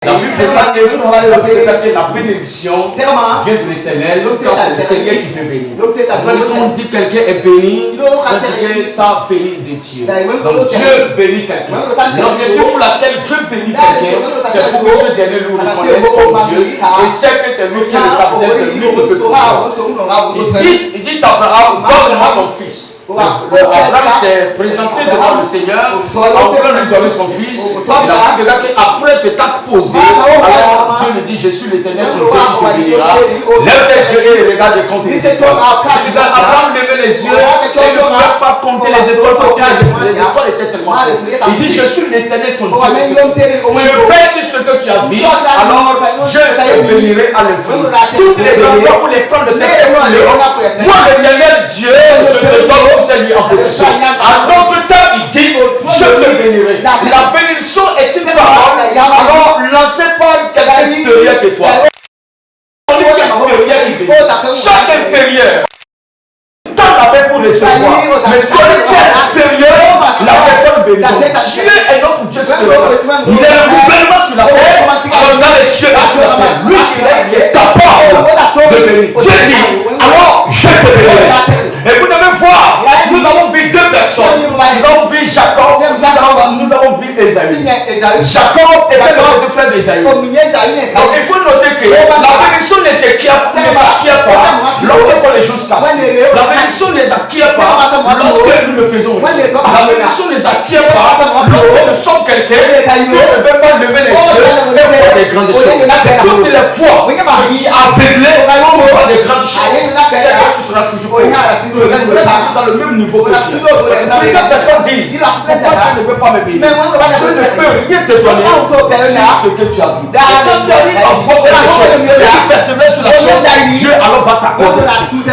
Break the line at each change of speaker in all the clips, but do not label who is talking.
La Bible déclare que la bénédiction vient de l'Éternel, quand c'est le Seigneur qui te bénit. Quand on dit que quelqu'un est béni, ça vient de Dieu. Donc Dieu bénit quelqu'un. L'objectif pour laquelle Dieu bénit quelqu'un, c'est pour que ce dernier nous reconnaisse comme Dieu et sait que c'est lui qui est le capitaine, c'est lui qui peut tout faire. Il dit à Abraham, donne-moi ton fils. Abraham s'est présenté devant le Seigneur en voulant lui donner son fils. Il a dit qu'après ce acte posé, alors Dieu lui dit, je suis l'Éternel, ton Dieu qui te bénira. Lève tes yeux et regarde et compte les étoiles. Abraham levait les yeux et ne pouvait pas compter les étoiles parce que les étoiles étaient tellement fortes. Il dit, je suis l'Éternel, ton Dieu. Je fais sur ce que tu as vu, alors je te bénirai à l'infini. Toutes les endroits où les cornes de terre est moi l'Éternel Dieu, je te donne lui en possession. À notre temps, il dit, je te bénirai. La bénédiction est une parole, alors lancée par quelqu'un supérieur que toi. Chaque inférieur donne la paix pour recevoir. Mais celui qui est supérieur, la personne bénie. Dieu est notre Dieu supérieur. Il est le gouvernement sur la terre, alors dans les cieux et sur la terre. Lui, il est capable de bénir. Dieu dit, alors je te bénirai. Et vous devez voir, nous avons vu deux personnes. Nous avons vu Jacob, nous avons vu Esaïe. Jacob était le frère d'Esaïe. Donc il faut noter que la bénédiction ne s'acquiert pas lorsque les choses cassent. La bénédiction ne s'acquiert pas lorsque nous le faisons. La bénédiction ne s'acquiert pas lorsque nous sommes quelqu'un qui ne veut pas lever les yeux et faire des grandes choses. Toutes les fois qui aveuglé pour faire des grandes choses, c'est que tu seras toujours tu resteras toujours dans le même niveau que tu es. Plusieurs personnes disent, pourquoi tu ne veux pas me bénir? Je ne peux rien te donner sur ce que tu as vu. Et quand tu arrives à voir quelque chose et tu persévères sur la chose, Dieu alors va t'accorder.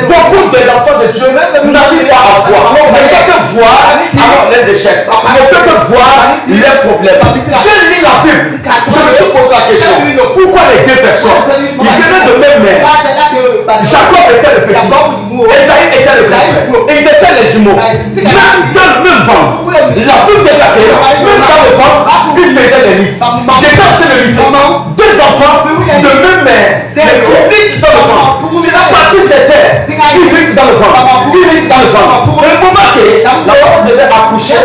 Beaucoup des enfants de Dieu n'arrivent pas à voir. Ne fait que voir alors les échecs. Ne fait que voir les problèmes. Je lis la Bible. Je me suis posé la question. Pourquoi les deux personnes? Ils venaient de même mère. Jacob était le petit. Esaïe était le grand frère. Et ils étaient les jumeaux. Même dans le même vent. La Bible déclare, même dans le vent, ils faisaient des luttes. J'étais en train de lutter. Deux enfants de même mère. Mais qui luttent dans le vent. C'est la partie c'était. Ils luttent dans le vent. Ils luttent dans le vent. Et le moment que la femme devait accoucher,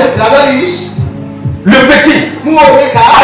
le petit a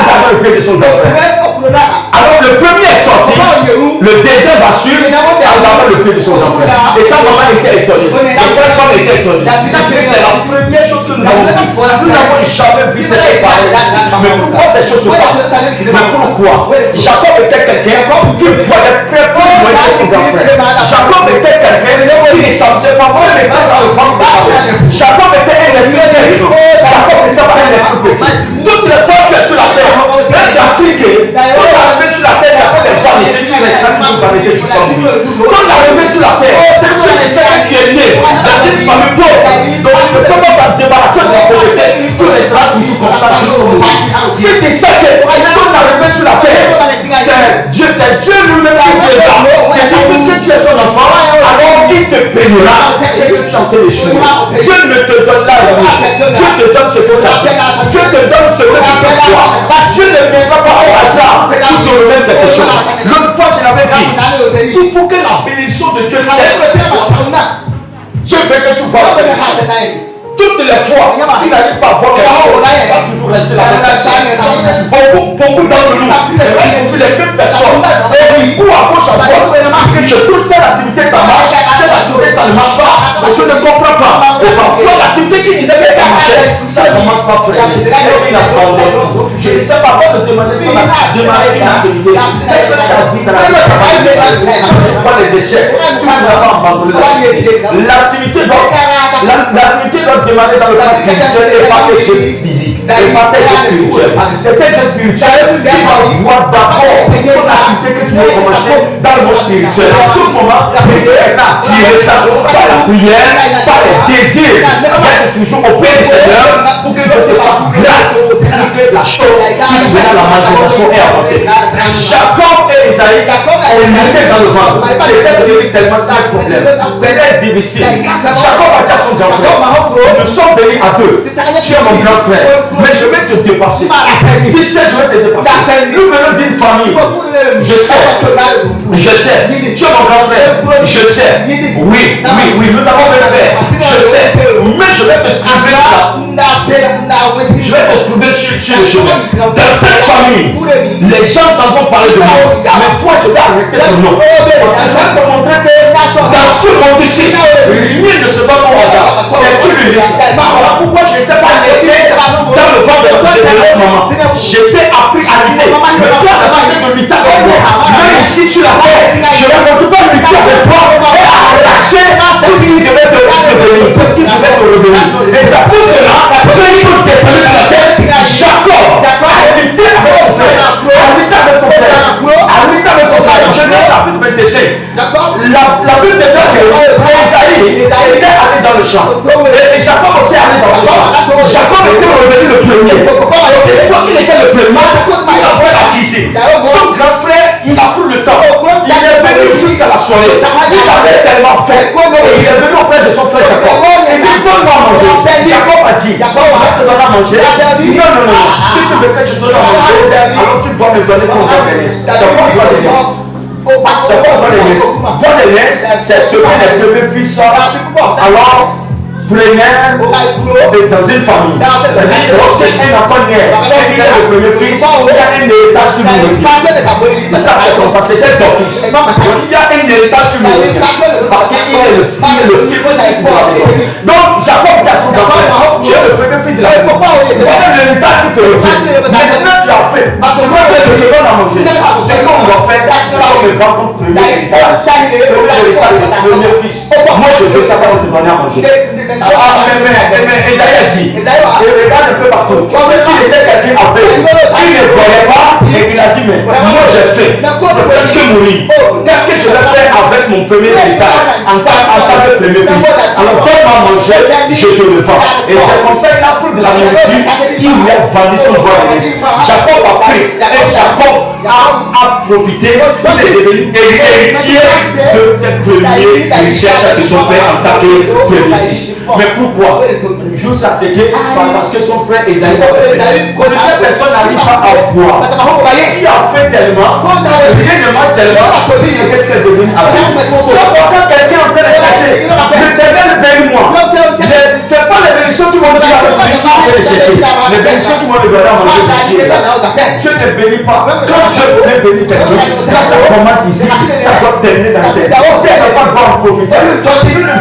d'abord le pied de son grand frère. Alors le premier est sorti, le deuxième va suivre et a d'abord le pied de son grand frère. Et sa maman était étonnée. Et sa femme était étonnée. C'est la première chose que nous avons vue. Nous n'avons jamais vu ces choses pareilles. Mais pourquoi ces choses se passent? Mais pourquoi? Jacob était quelqu'un qui voyait très peu loin de son grand frère. Jacob était quelqu'un qui ne savait pas même était dans le ventre de sa mère. Jacob était un esprit terrible. Jacob n'était pas un esprit petit. Toutes les fois que tu es sur la terre, tu as appris que quand l'arrivée sur la terre, c'est pas des vanités, tu resteras toujours vanité jusqu'à mourir. Quand l'arrivée sur la terre, tu es sais que tu es né dans une famille pauvre, donc tu ne peux pas te débarrasser de la pauvreté, tu resteras toujours comme ça jusqu'au mourir. Si tu sais que quand l'arrivée sur la terre, c'est Dieu lui-même qui viendra, et dit puisque tu es son enfant, alors il te bénira, c'est que tu as été échoué. Dieu ne te donne pas rien, Dieu te donne ce que tu as fait, Dieu te donne ce que tu peux voir. Dieu ne viendra pas au hasard pour te remettre quelque chose. L'autre fois, je l'avais dit, pour que la bénédiction de Dieu reste sur toi, Dieu veut que tu vois la bénédiction. Toutes les fois, tu n'arrives pas à voir quelque chose, tu vas toujours rester la même personne. Beaucoup d'entre nous restent toujours les mêmes personnes. Et ils courent à gauche, à droite. Je trouve telle activité, ça marche. Telle activité, ça ne marche pas. Mais je ne comprends pas. Et parfois, l'activité qui disait que ça marchait, ça ne marche pas, frère. Je ne sais pas, va te demander comment démarrer une activité. Qu'est-ce que tu as vu dans la vie? Quand tu vois les échecs, tu ne vas pas abandonner l'activité. L'activité doit démarrer dans le plan spirituel et pas quelque chose physique. Et pas quelque chose spirituel. C'est quelque chose spirituel qui va voir d'abord ton activité que tu veux commencer dans le monde spirituel. En ce moment, tu dois attirer ça par la prière, par les désirs, d'être toujours auprès du Seigneur pour que Dieu te fasse grâce, pour que la chose puisse venir à la manifestation et avancer. Jacob et Esaïe ont J'étais dans le ventre. J'étais devenu tellement de problèmes. Très difficile. Jacob a dit à son grand frère, nous sommes venus à deux. Tu es mon grand frère, mais je vais te dépasser. Qui sait, je vais te dépasser. Nous venons d'une famille. Je sais. Je sais. Tu es mon grand frère. Je sais. Oui, nous avons un père. Je sais. Mais je vais te trouver là. Je vais te trouver sur le chemin. Dans cette famille, les gens t'entendront parler de moi. Mais toi, tu vas arrêter ton nom. Parce que je vais te montrer que dans ce monde ici, rien ne se passe au hasard. C'est une lutte. Voilà pourquoi je n'étais pas laissé dans le ventre de notre maman. J'étais appris à lutter. Mais tu as besoin de lutter avec moi. Même ici sur la terre, je ne peux pas lutter avec toi et arracher tout ce qui devait te revenir. Tout ce qui devait te revenir. Et c'est pour cela que les choses descendues sur la terre. Jacob a lutté avec son frère. Genèse chapitre 25. La Bible déclare que Esaïe était allé dans le champ. Et Jacob aussi allé dans le champ. Jacob était revenu le premier. Et une fois qu'il était le premier, il a fait la cuisine. Son grand frère, il a pris le temps. Il est venu jusqu'à la soirée. Il avait tellement faim. Et il est venu auprès de son frère Jacob. Il dit, donne-moi à manger. Jacob a dit, je vais te donner à manger. Non. Si tu veux que je te donne à manger, alors tu dois me donner ton droit d'aînesse. C'est quoi droit d'aînesse? C'est quoi droit d'aînesse? Droit d'aînesse, c'est celui des premiers fils. Alors, première dans une famille. C'est-à-dire, lorsqu'un enfant naît, il est le premier fils, il y a un héritage qui nous revient. Ça, c'est comme ça, c'était ton fils. Il y a un héritage qui nous revient. Parce qu'il est le fils de la maison. Donc, Jacob dit à son enfant, tu es le premier fils de la maison. Voilà l'héritage qui te revient. Maintenant, tu as fait. Tu vois que je te donne à manger. Ce qu'on doit faire, tu vas me vendre ton premier héritage. Premier fils. Moi, je veux savoir te donner à manger. Mais Esaïe a dit, il regarde un peu partout. Parce qu'il était quelqu'un avec, il ne voyait pas et il a dit, mais moi j'ai fait, je peux presque mourir. Qu'est-ce que je vais faire avec mon premier héritage en tant que premier fils? Alors donne-moi à manger, je te le vends. Et c'est comme ça qu'il a pris de la nourriture, il a vendu son droit d'aînesse. Jacob a pris et Jacob a profité, il est devenu héritier de cette première richesse de son père en tant que premier fils. Mais pourquoi? Jusqu'à ce que, parce que son frère Esaïe, cette personne n'arrive pas à voir. Qui a fait tellement, rien ne m'a tellement, que tu es devenu avec. Tu vas voir quand quelqu'un est en train de chercher, l'Éternel bénis-moi. Ce n'est pas les bénédictions qui vont te dire avec qui tu veux chercher. Les bénédictions qui vont te donner à manger du ciel. Dieu ne bénit pas. Quand Dieu veut bénir quelqu'un, quand ça commence ici, ça doit terminer dans la tête. Tes enfants doivent en profiter.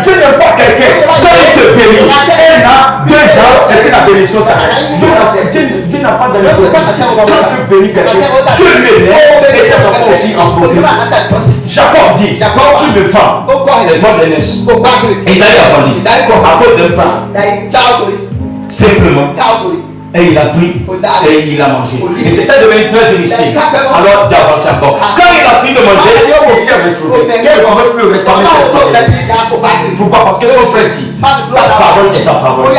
Dieu n'aime pas quelqu'un. Quand il te bénit, un an, 2 ans, et puis la bénédiction s'arrête. Dieu n'a pas donné de bénédiction. Quand tu bénis quelqu'un, Dieu lui est et ses enfants aussi en profitent. Jacob dit, tu me vends les droits d'aînesse. Esaïe a vendu à cause d'un pain. Simplement. Et il a pris et il a mangé. Et c'était devenu très difficile. Alors d'avancer encore. Quand il a fini de manger, il s'est retrouvé. Il ne pouvait plus réclamer cette parole. Pourquoi? Parce que son frère dit, ta parole est ta parole.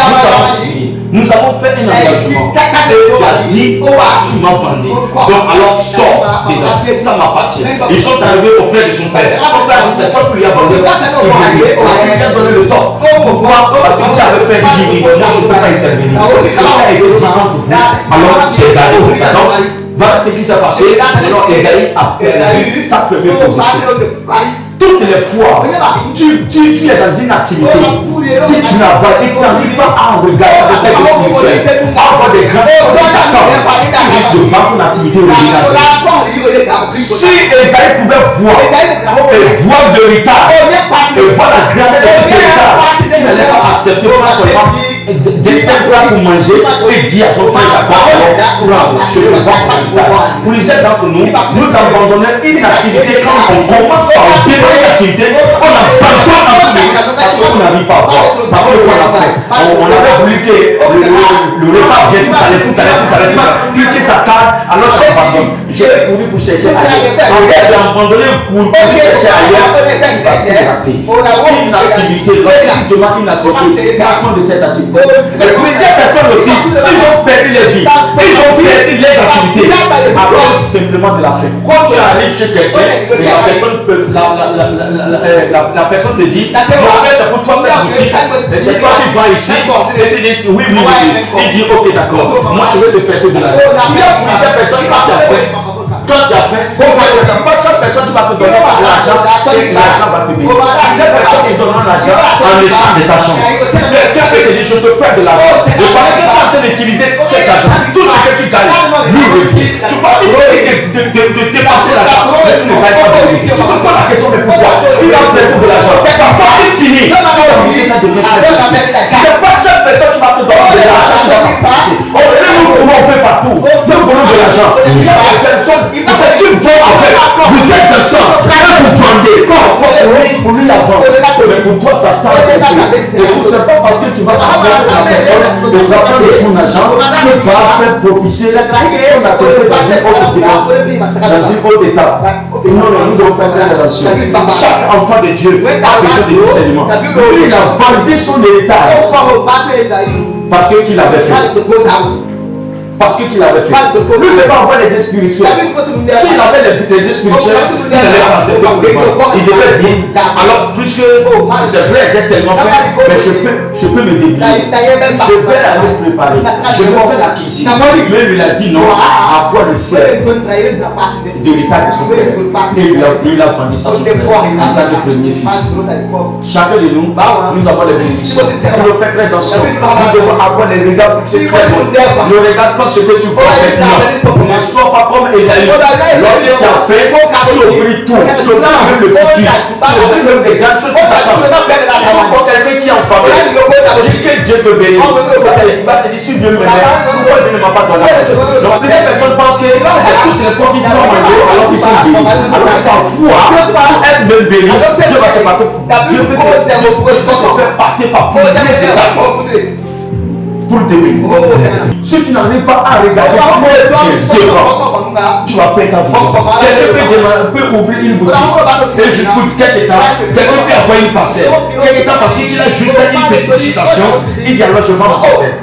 Nous avons fait un engagement. Et tu as dit, tu m'as vendu. Donc alors sors dedans. Ça m'appartient. Ils sont arrivés auprès de son père. Son père dit, c'est toi qui lui as vendu. Tu lui as donné le tort. Pourquoi? Parce que tu avais fait une limite. Moi je ne peux pas intervenir. Entre vous, alors c'est gardé comme ça. Donc, voilà ce qui s'est passé. Alors, Esaïe a perdu sa première position. Toutes les fois, tu es dans une activité, tu travailles et tu n'arrives pas à regarder la tête spirituelle, à avoir des grands choses qui t'attendent. Tu risques de vendre ton activité originale. Si Esaïe pouvait voir et voir de l'héritage, et voir la grandeur de cet héritage, il n'allait pas accepter pas seulement d'être prêt pour manger et dire à son frère Jacob, je le vends pour l'héritage. Plusieurs d'entre nous, nous abandonnons une activité quand on commence par une activité, on abandonne parce qu'on n'arrive pas à voir. Parce qu'on a fait. On avait voulu que le repas vienne tout à l'heure, puis que ça tarde, alors j'abandonne. J'ai couru pour chercher ailleurs. En fait, d'abandonner un cours pour chercher ailleurs, tu vas tout rater. Une activité, lorsque tu demandes une activité, quelles sont de cette activité? activités. Et plusieurs personnes aussi, ils ont perdu leur vie, ils ont perdu les activités à cause simplement de la faim. Quand tu arrives chez quelqu'un, la personne te dit, mon frère, c'est pour toi cette boutique, et c'est toi qui vas ici, et tu dis oui. Il dit ok, d'accord, moi je vais te prêter de l'argent. Il y a plusieurs personnes, quand tu as fait, pas chaque personne qui va te donner l'argent et l'argent va te payer. Plusieurs personnes qui donneront l'argent en échange de ta chance. Quelqu'un peut te dire je te prête de l'argent. Et pendant que tu es en train d'utiliser cet argent, tout ce que tu gagnes, lui revient. Tu vas de dépasser l'argent, mais tu ne gagnes pas de bénéfice. Tu te poses la question de pourquoi il a prêté de l'argent. Parfois il finit. Ça devient très difficile. C'est pas chaque personne qui va te donner de l'argent. Nous voulons un peu partout. Nous voulons de l'argent. Il y a des personnes qui vont avec. Vous êtes ensemble. Vous vendez. Pour lui la vente. Mais pour toi, ça tarde un peu. Et pour c'est pas parce que tu vas travailler avec la personne et tu vas prendre son argent que tu vas faire propicier ton activité dans une autre étape. Non, nous devons faire très attention. Chaque enfant de Dieu a besoin de discernement. Lui, il a vendu son héritage. Parce qu'il avait fait. Parce qu'il avait fait. Lui ne peut pas avoir les spirituels. S'il avait les spirituels, il n'allait pas accepter pour le vendre. Il devait dire, alors puisque c'est vrai, j'ai tellement fait, mais je peux me débrouiller. Je vais aller préparer. Je vais faire la cuisine. Mais lui a dit non, à quoi le sert de l'état de son père. Et il a vendu ça son frère en tant que premier fils. Chacun de nous, nous avons les bénédictions. Nous devons faire très attention. Nous devons avoir les regards fixés très bons. Ne regarde pas ce que tu vois maintenant. Ne sois pas comme Esaïe. Lorsque tu as fait, tu oublies tout. Tu oublies même le futur. Tu oublies même les grandes choses qui t'attendent. Il faut quelqu'un qui est en faveur. Dis que Dieu te bénit. Il va te dire si Dieu me met, pourquoi Dieu ne m'a pas donné. Donc plusieurs personnes pensent que c'est toutes les fois qu'ils doivent manger alors qu'ils sont bénis. Alors que parfois, pour être même béni, Dieu va se passer. Dieu peut te faire passer par plusieurs étapes pour te bénir. Si tu n'arrives pas à regarder comment tu es devant, tu vas perdre ta vision. Quelqu'un peut ouvrir une boutique et je coûte quelques temps, quelqu'un peut avoir une parcelle. Quelques temps parce qu'il a juste une petite citation, il dit alors je vends ma parcelle.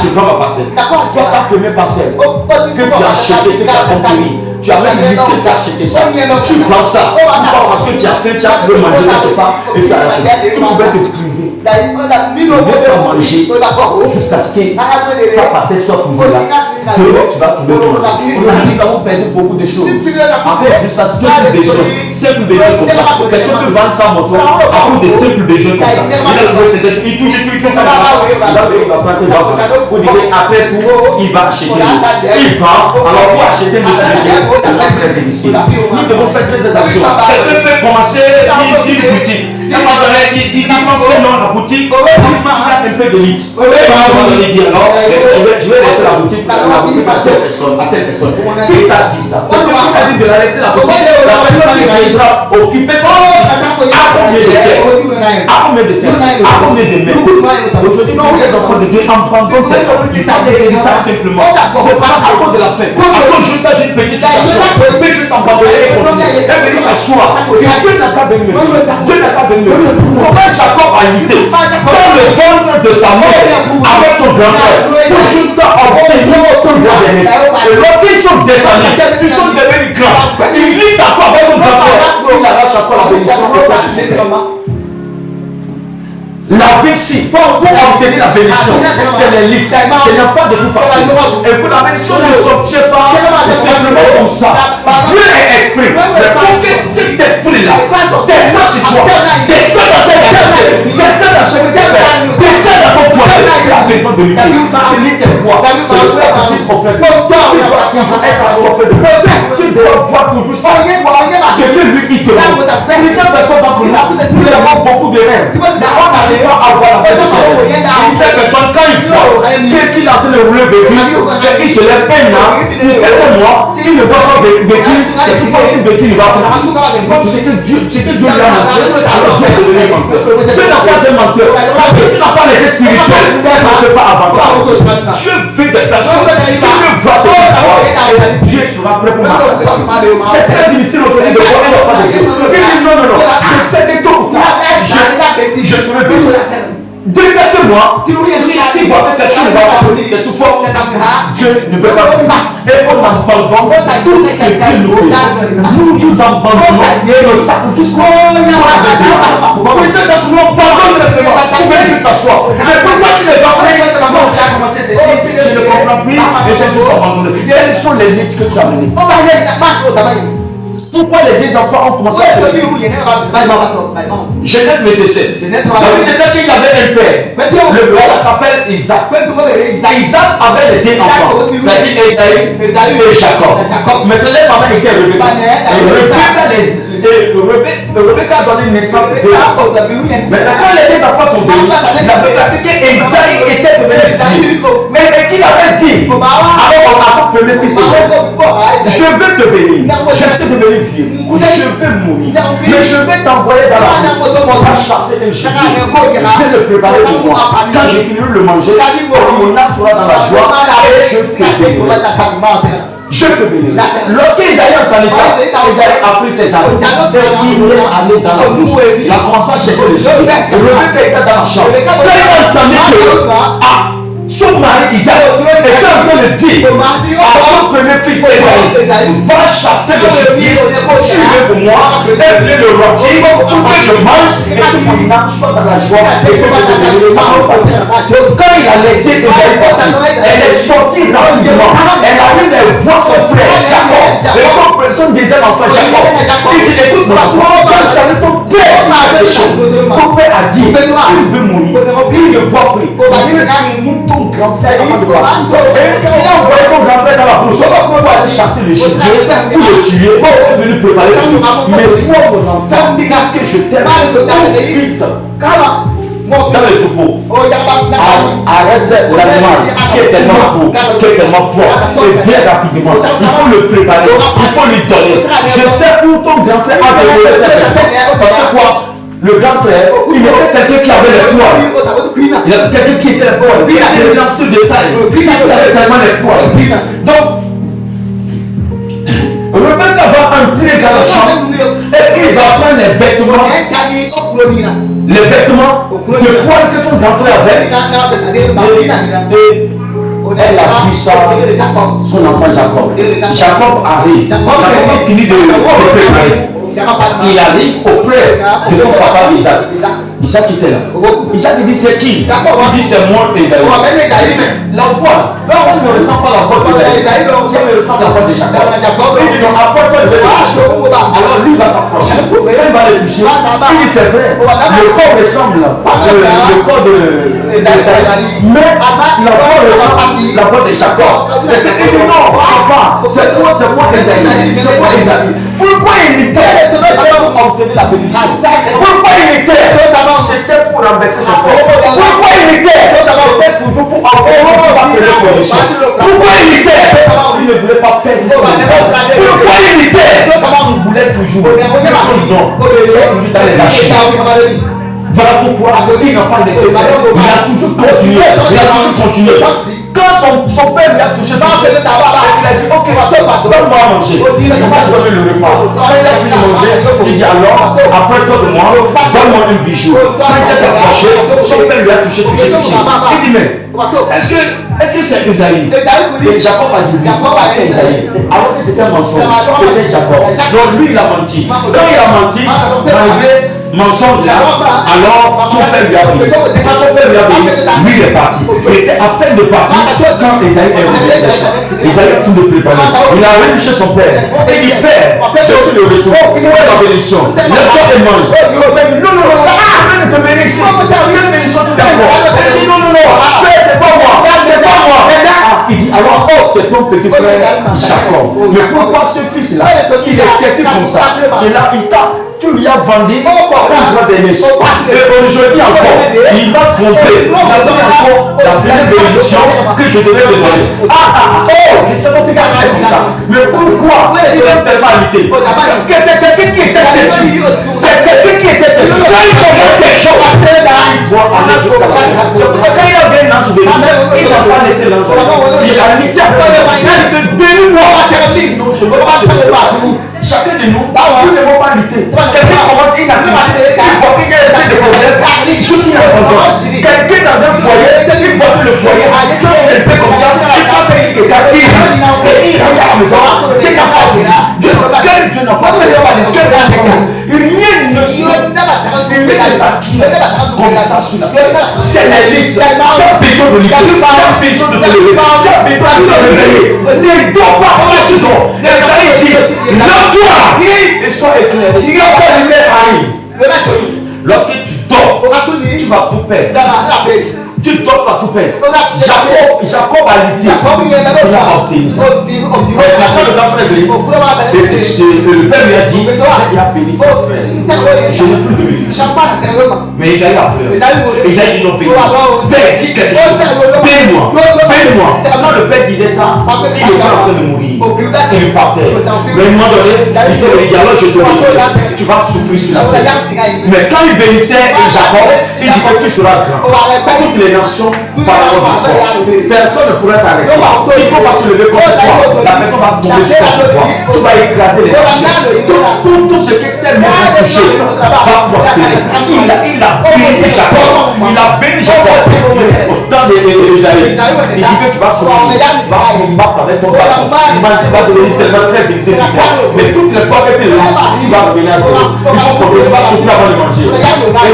Je vends ma parcelle. Toi, ta première parcelle que tu as acheté, que tu as conquéri, tu as même dit que tu as acheté ça. Tu vends ça. Pourquoi? Parce que tu as faim, tu as trouvé manger quelque part et tu as acheté. Tu pouvais te priver. Tu peux manger jusqu'à ce que ta parcelle soit toujours là. Tu vas trouver ton manger. Nous avons perdu beaucoup de choses. Après, jusqu'à simples besoins comme ça. Quelqu'un peut vendre sa moto à cause de simples besoins comme ça. Il a trouvé cette chose, il touche ça. Il va prendre ses ventes. Pour dire après tout, il va acheter. Il vend. Alors pour acheter des aliments, nous devons faire très attention. Quelqu'un peut commencer une boutique. Il pense que non, la boutique, il faut un peu de litre. Il dit alors, je vais laisser la boutique à telle personne. Qui t'a dit ça? C'est toi qui t'a dit de la laisser la boutique. La personne qui viendra occuper ça. À combien de têtes? À combien de cercles? À combien de mains? Aujourd'hui, les enfants de Dieu abandonnent du temps des héritages simplement. C'est pas à cause de la faim. À cause juste d'une petite situation. On peut juste abandonner et continuer. Et venir s'asseoir. Dieu n'a qu'à venir. Dieu n'a qu'à venir. Comment Jacob a lutté dans le ventre de sa mère avec son grand frère pour juste obtenir son grand aîné. Et lorsqu'ils sont descendus, ils sont devenus grands. Il lutte encore avec son grand frère. Il arrache encore la bénédiction. La vici pour obtenir la bénédiction, c'est les litres. Ce n'est pas de toute façon. Et pour la bénédiction ne s'obtient pas simplement comme ça. Dieu est esprit. Mais pour que cet esprit-là descende sur toi, descende dans tes activités, descende dans chaque terre, descende dans ton foyer, tu as besoin de lutter. Lutter quoi? C'est le sacrifice complet. Tu dois toujours être assoiffé de paix. Tu dois voir toujours ce que lui il te demande. Plusieurs personnes d'entre nous, nous avons beaucoup de rêves. On n'arrive pas à voir la fin de ce rêve. Cette personne, quand il voit qu'il est en train de rouler véhicule, et il se lève un an, quelques mois, il ne voit pas véhicule, c'est souvent si véhicule il va prendre. C'est que Dieu lui a montré, alors Dieu est devenu menteur. Dieu n'a pas un menteur. Parce que tu n'as pas les spirituels, tu ne peux pas avancer. Dieu fait des personnes qui ne voient ce qu'il voit, et Dieu sera prêt pour marcher. C'est très difficile aujourd'hui de voir l'enfant de Dieu. Non, je sais que tôt ou tard, je serai béni. Détecte-moi. Si voit que quelque chose ne va pas, c'est sous forme. Dieu ne veut pas. Et on abandonne tout ce qu'il nous fait. Nous abandonnons le sacrifice qu'on a. Vous êtes dans tout le monde, pardonne simplement. Vous pouvez juste s'asseoir. Mais pourquoi tu les as non, j'ai commencé ceci, je ne comprends plus, et j'ai tout abandonné. Quelles sont les limites que tu as menées? Pourquoi les deux enfants ont commencé à se Genèse 27. La Bible dit qu'il avait un père. Le père s'appelle Isaac. Isaac avait les deux enfants. C'est-à-dire Esaü et Jacob. Maintenant, les mamans étaient Rebecca a donné naissance à deux enfants. Maintenant, quand les deux enfants sont venus, la Bible a dit qu'Esaü était devenu vieux. Mais qu'il avait dit, alors à son premier fils, je veux te bénir. Je sais devenir vieux. Je vais mourir. Mais je vais t'envoyer dans la maison. On va chasser un gibier. Je vais le préparer pour moi. Quand je finirai de le manger, mon âme sera dans la joie. Et je te bénirai. Je te bénirai. Lorsqu'Isaïe a entendu ça, Isaïe a pris ses armes. Et il est allé dans la brousse. Il a commencé à chercher le gibier. Rebecca était dans la chambre. Quand il a entendu que son mari Isaac était en train de dire à son premier fils Esaü, va chasser le gibier, tuer pour moi, et viens le rôtir pour que je mange et que mon âme soit dans la joie et que je devienne le Quand il a laissé Esaü partir, elle est sortie rapidement. Elle a vu voir son frère Jacob et son deuxième enfant Jacob. Il dit écoute mon enfant, j'ai entendu ton père dire des choses. Ton père a dit il veut mourir, il le voit plus. Il veut ton grand frère avant de partir. Et il a envoyé ton grand frère dans la brousse pour aller chasser le gibier, pour le tuer, pour venir préparer le tout. Mais toi, mon enfant, parce que je t'aime, vite dans le troupeau. Arrête l'animal qui est tellement beau, qui est tellement propre, et viens rapidement. Il faut le préparer, il faut lui donner. Je sais où ton grand frère a donné cette époque. Parce que quoi? Le grand frère, il y avait quelqu'un qui avait les poils. Il y avait quelqu'un qui était les poils. Il avait lancé des tailles. Il avait tellement les poils. Donc, Rebecca va entrer dans la chambre et il va prendre les vêtements. Les vêtements de poils que son grand frère avait. Et elle a pris ça, son enfant Jacob. Jacob arrive. Jacob finit de préparer. Il arrive auprès de son papa Isaac. Isaac était là. Isaac dit c'est qui? Il dit c'est moi Esaü. La voix, ça ne ressemble pas à la voix d'Esaü. Ça me ressemble à la voix de Jacob. Il dit non, apporte-toi, je vais le toucher. Alors lui va s'approcher. Quand il va le toucher, il dit c'est vrai. Le corps ressemble le corps d'Esaü. Mais la voix ressemble à la voix de Jacob. Il dit non, papa, c'est moi Esaü. C'est moi Esaü. Pourquoi il était pour obtenir la bénédiction? Pourquoi il était? C'était pour renverser son frère. Pourquoi il était? C'était toujours pour avoir le position. Pourquoi il était? Il ne voulait pas perdre son nom. Pourquoi il était? Il voulait toujours que son nom soit toujours dans les machines. Voilà pourquoi il n'a pas laissé faire. Il a toujours continué. Quand son père lui a touché, il a dit ok, donne-moi à manger. Il n'a pas donné le repas. Quand il a fini de manger, il dit alors, approche-toi de moi, donne-moi un bijou. Quand il s'est approché, son père lui a touché. Il dit mais est-ce que c'est Esaü? Jacob a dit oui, c'est Esaü. Alors que c'était un mensonge, c'était Jacob. Donc lui il a menti. Quand il a menti, malgré mensonge là, alors son père lui a pris. Quand son père lui a pris, lui il est parti. Il était à peine de partir quand Esaü est venu. Esaü a fini de préparer. Il a revenu chez son père. Et il dit père, je suis le retour. Où est ma bénédiction? Lève-toi et mange. Son père dit non, je viens de te bénir ici. Quelle bénédiction tu t'apportes? Il dit non, père c'est pas moi. C'est pas moi. Il dit alors c'est ton petit frère Jacob. Mais pourquoi ce fils là il est traité comme ça? Tu lui as vendu contre des naissances. Et aujourd'hui encore, il m'a trompé. Il a donné encore la première bénédiction que je devais lui donner. Je sais pas pourquoi il comme ça. Mais pourquoi il est tellement habité? C'est quelqu'un qui était têtu. C'est quelqu'un qui était têtu. Quand il commence quelque chose, il doit aller jusqu'à la fin. C'est pourquoi quand il avait un ange souvenu. Il n'a pas laissé l'argent. Il a mis ta il te bénit moi. Sinon, je ne vais pas te laisser partout. Chacun de nous, nous ne vont pas lutter. Quelqu'un commence une activité, il voit qu'il y a des problèmes, je suis abandonné. Quelqu'un dans un foyer, il voit que le foyer sans un peu comme ça, il pense qu'il est quelqu'un, il rentre à la maison, Dieu n'a pas fait. Dieu n'a pas fait. Rien ne se acquis comme ça sur la terre. C'est l'élite. Tu as besoin de lutter, tu as besoin de te lever, tu as besoin de te réveiller. Il ne dort pas, tu dors. Les amis disent, lève-toi et sois éclairé. Il y a pas de lumière arrive. Lorsque tu dors, tu vas tout perdre. Tu dors, tu vas tout perdre. Jacob a lutté. Il a obtenu ça. Quand le grand frère est venu, le père lui a dit, il a béni ton frère. Je n'ai plus de bénédiction. Mais Isaïe a pleuré. Isaïe dit non, bénis-moi. Père, dis quelque chose. Bénis-moi. Bénis-moi. Quand le père disait ça, il était en train de mourir. Il partait. Mais à un moment donné, il s'est dit, alors je te dis, tu vas souffrir sur la terre. Mais quand il bénissait Jacob, il dit que tu seras grand. Toutes les nations parleront de toi. Personne ne pourrait t'arrêter. Il va se lever contre toi. La personne va tomber sur toi. Tu vas écraser les nations. Tout ce qui est tellement touché va prospérer. Il a béni Jacob. Il a béni Jacob. Au temps d'Ésaïe, il dit que tu vas sortir. Tu vas combattre avec ton bâton. Tu vas devenir tellement très difficile. Mais toutes les fois que tu es riche, tu vas revenir à zéro. Il faut que tu vas souffrir avant de manger.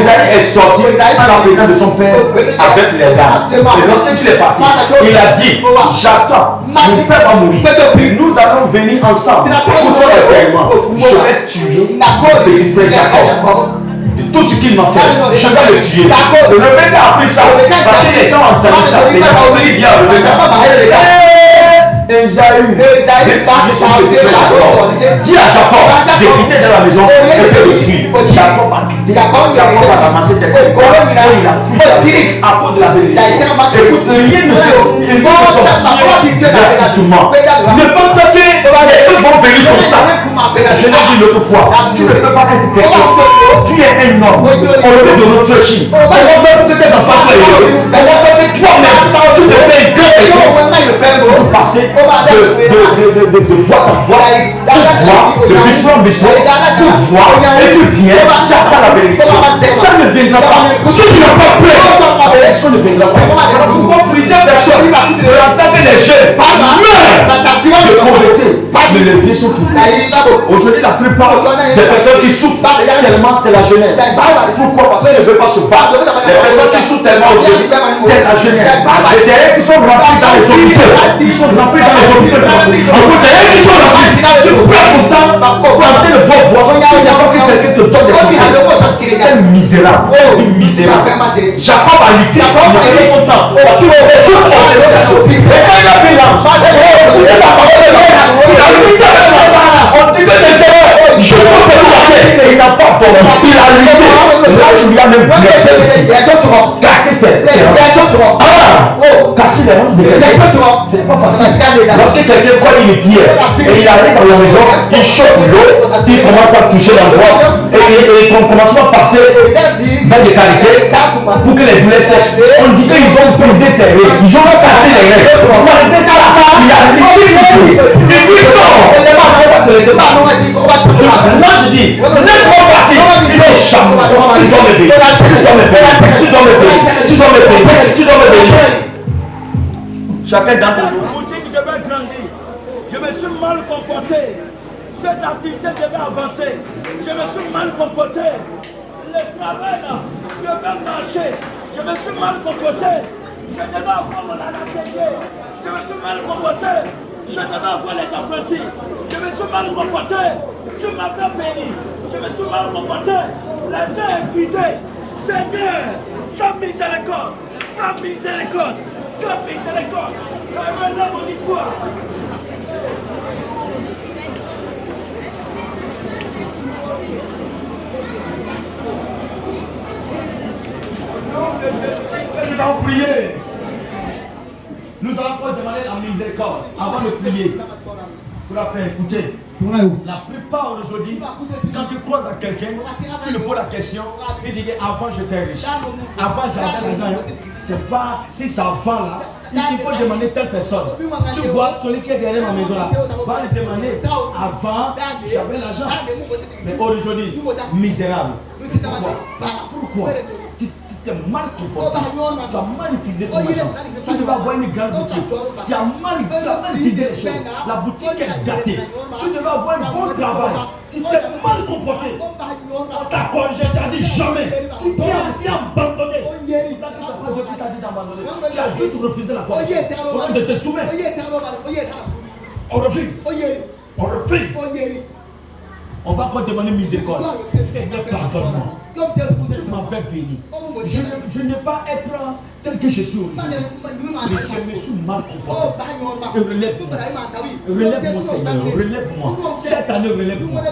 Ésaïe est sorti en apprenant de son père avec les larmes. Et lorsqu'il est parti, il a dit, j'attends, mon père va mourir. Nous allons venir ensemble pour son événement. Je vais tuer le frère Jacob. Tout ce qu'il m'a fait, je vais le tuer. Le mec a appris ça parce que les gens ont entendu ça. Les gens ont dit à Rebecca, Esaü, dis à Jacob de quitter de la maison et de fuir. Jacob a quitté. Jacob a ramassé tes corps et il a fui à cause de la bénédiction. Écoute, rien ne se sortir gratuitement. Ne pense pas que les choses vont venir comme ça. Je l'ai dit l'autre fois, tu ne peux pas être quelqu'un. Tu es un homme. Au lieu de réfléchir, on va faire pour que tes enfants soient heureux. On va faire que toi-même, tu te fais un grand égo pour passer de boîte en boîte, de bistrot en bistrot, pour voir, et tu viens, tu attends la bénédiction. Ça ne viendra pas. Si tu n'as pas peur, ça ne viendra pas. Pourquoi plusieurs personnes, en tant que les jeunes, meurent de pauvreté, mais les vies sont toujours. Aujourd'hui, la plupart des personnes qui souffrent tellement, c'est la jeunesse. Pourquoi? Parce qu'elles ne veulent pas se battre. Les personnes qui souffrent tellement aujourd'hui, c'est la jeunesse. Et c'est elles qui sont remplies dans les hôpitaux. Ils sont remplis dans les hôpitaux. En gros, c'est elles qui sont remplies. Tu perds ton temps pour tenter de boire. Il n'y a pas que quelqu'un te donne des conseils. Quel misérable. Misérable. Jacob a lutté. Il a perdu son temps. Parce qu'il avait juste ordonné. Et quand il a fait l'ange, c'est la parole de Dieu. Il a lutté avec la on dit que les erreurs, je peux péter la tête. Et il n'a pas dormi. Il a lutté. Là, tu lui as même blessé ici. Cassé ses rangs. Cassé les rangs de quelqu'un. C'est pas facile. Lorsque quelqu'un cogne les pieds et il arrive dans la maison, il chauffe l'eau, il commence à toucher l'endroit et on commence à passer dans des qualités pour que les douleurs sèchent. On dit qu'ils ont brisé ses reins, ils ont cassé les reins. Il a lutté. Il dit non, on va te laisser pas. Là je dis, laisse-moi partir. Il est charmant. Tu dois me payer. Tu dois me payer. Chacun dans sa
boutique devait grandir. Je me suis mal comporté. Cette activité devait avancer. Je me suis mal comporté. Le travail là devait marcher. Je me suis mal comporté. Je devais avoir mon atelier. Je me suis mal comporté. Je devais avoir les apprentis. Je me suis mal comporté. Tu m'as fait béni. Je me suis mal comporté. L'argent est vidé. Seigneur, ta miséricorde. Ta miséricorde. Ta miséricorde. Revenez mon histoire. Nous allons prier. Nous allons encore demander la miséricorde avant de prier. Pour la faire écouter. La plupart aujourd'hui, quand tu croises à quelqu'un, tu lui poses la question, il dit avant j'étais riche, avant j'avais l'argent. c'est pas si ça vend là, il faut demander telle personne. Tu vois, celui qui est derrière ma maison là, va lui demander. Avant, j'avais l'argent. Mais aujourd'hui, misérable. Pourquoi? Tu t'es mal comporté. Tu as mal utilisé ton argent. Tu devais avoir une grande boutique. Tu as mal utilisé les choses. La boutique est datée. Tu devais avoir un bon travail. Tu t'es mal comporté. On t'a congé, tu as dit jamais. Tu t'es abandonné. Tu t'as dit d'abandonner. Tu as juste refusé la correction. On te soumettre. On refuse. On refuse. On va encore demander miséricorde. Seigneur, pardonne-moi. Tu m'as fait béni. Je ne vais pas être tel que je suis aujourd'hui. Mais je me suis mal comporté. Relève-moi. Relève-moi, Seigneur. Relève-moi. Cette année, relève-moi.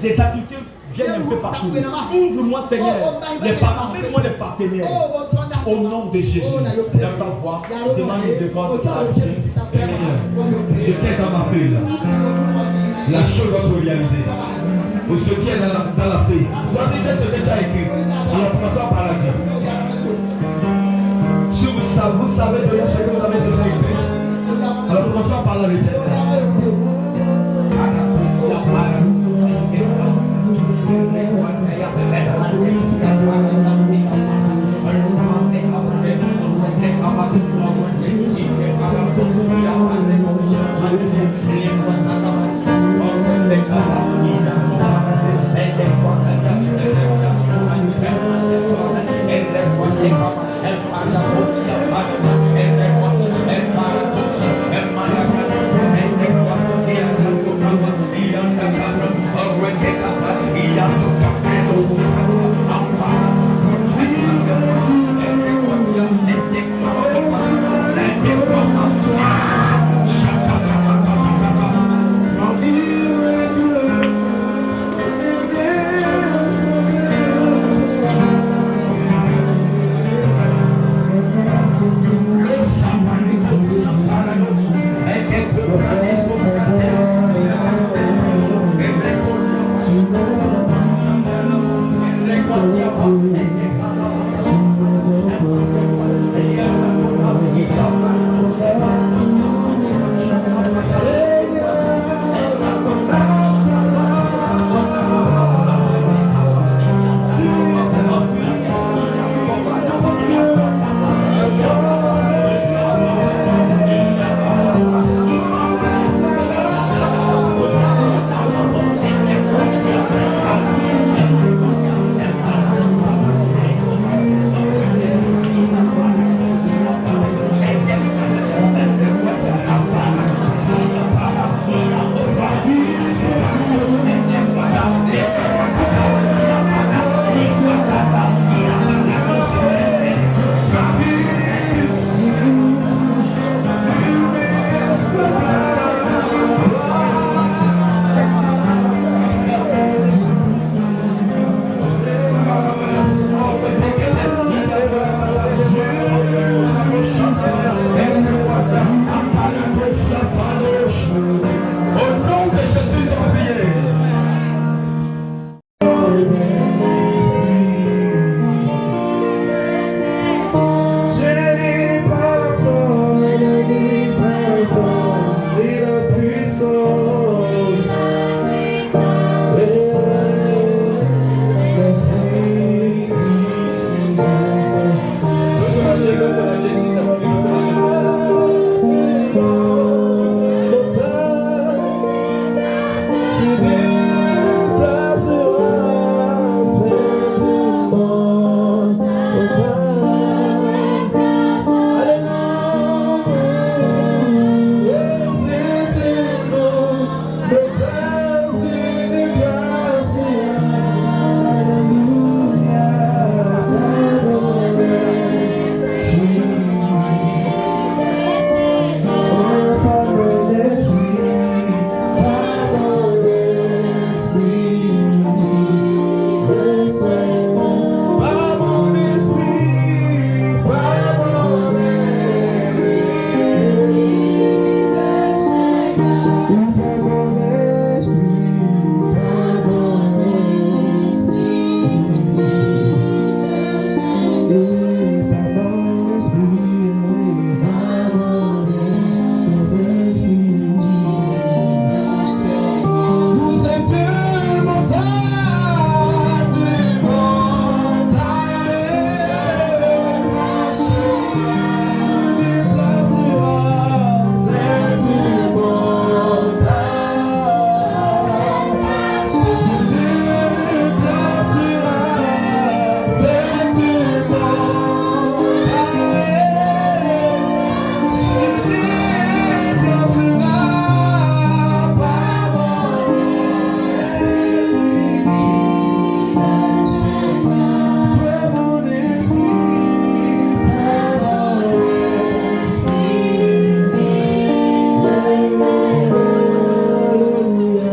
Les activités viennent un peu partout. Ouvre-moi, Seigneur. Ouvre-moi les partenaires. Au nom de Jésus. Dans ta voix, demande miséricorde.
Ce qui est dans ma feuille là, la chose doit se réaliser. Pour ce qui est dans la feuille, toi tu sais ce que tu as écrit. Alors commençons par la dire. Si vous savez déjà ce que vous avez déjà écrit, alors commençons par la retenir.
Thank you.